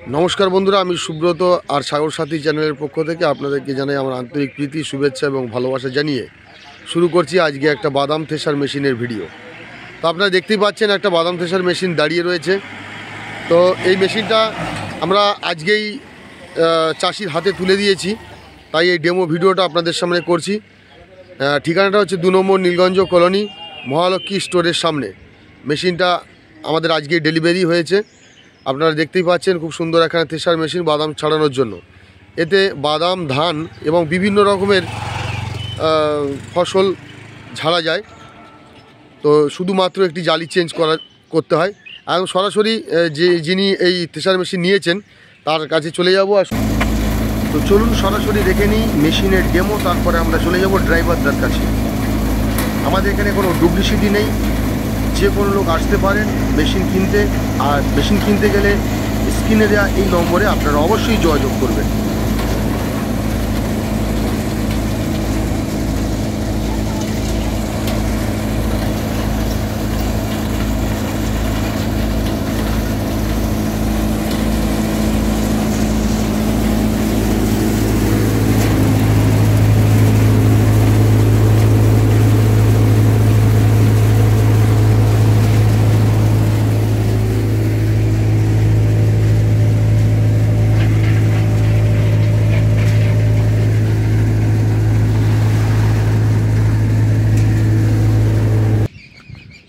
নমস্কার বন্ধুরা, আমি সুব্রত আর সাগর সাথী চ্যানেলের পক্ষ থেকে আপনাদেরকে জানাই আমার আন্তরিক প্রীতি, শুভেচ্ছা এবং ভালোবাসা জানিয়ে শুরু করছি আজকে একটা বাদাম থেসার মেশিনের ভিডিও। তো আপনারা দেখতেই পাচ্ছেন একটা বাদাম থেসার মেশিন দাঁড়িয়ে রয়েছে। তো এই মেশিনটা আমরা আজকেই চাষির হাতে তুলে দিয়েছি, তাই এই ডেমো ভিডিওটা আপনাদের সামনে করছি। ঠিকানাটা হচ্ছে 2 নম্বর নীলগঞ্জ কলোনি, মহালক্ষ্মী স্টোরের সামনে। মেশিনটা আমাদের আজকেই ডেলিভারি হয়েছে। আপনারা দেখতেই পাচ্ছেন খুব সুন্দর এখানে থেসার মেশিন বাদাম ছাড়ানোর জন্য। এতে বাদাম, ধান এবং বিভিন্ন রকমের ফসল ঝাড়া যায়। তো শুধুমাত্র একটি জালি চেঞ্জ করতে হয়। এবং সরাসরি যিনি এই থেসার মেশিন নিয়েছেন তার কাছে চলে যাব। আর তো চলুন সরাসরি দেখে নিই মেশিনের ডেমো, তারপরে আমরা চলে যাব ড্রাইভারদের কাছে। আমাদের এখানে কোনো ডুপ্লিসিটি নেই, যে কোনো লোক আসতে পারেন মেশিন কিনতে। আর মেশিন কিনতে গেলে স্ক্রিনে দেওয়া এই নম্বরে আপনারা অবশ্যই যোগাযোগ করবেন।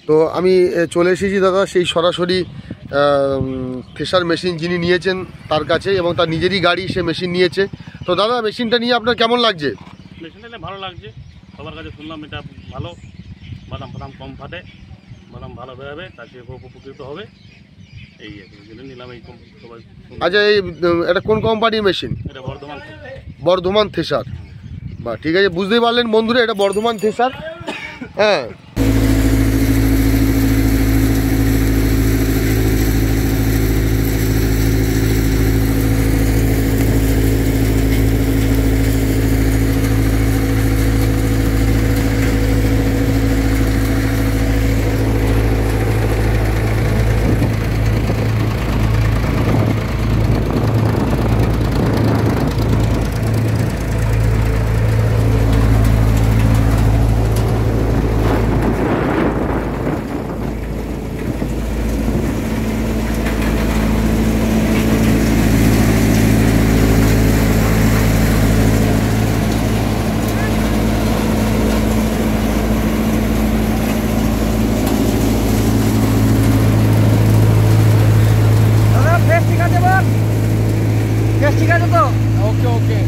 তো আমি চলে এসেছি দাদা সেই সরাসরি থেসার মেশিন যিনি নিয়েছেন তার কাছে, এবং তার নিজেরই গাড়ি, সে মেশিন নিয়েছে। তো দাদা, মেশিনটা নিয়ে আপনার কেমন লাগছে? মেশিনটা ভালো লাগছে, সবার কাছে শুনলাম এটা ভালো, বাদাম কম ফাটে, বাদাম ভালো বেরোবে, চাষি উপকৃত হবে, এই জন্য নিলাম। এই সবাই। আচ্ছা, এটা কোন কোম্পানির মেশিন? এটা বর্ধমান থেসার। বা ঠিক আছে, বুঝতেই পারলেন বন্ধুরা, এটা বর্ধমান থেসার। হ্যাঁ, ঠিক আছে তো? ওকে।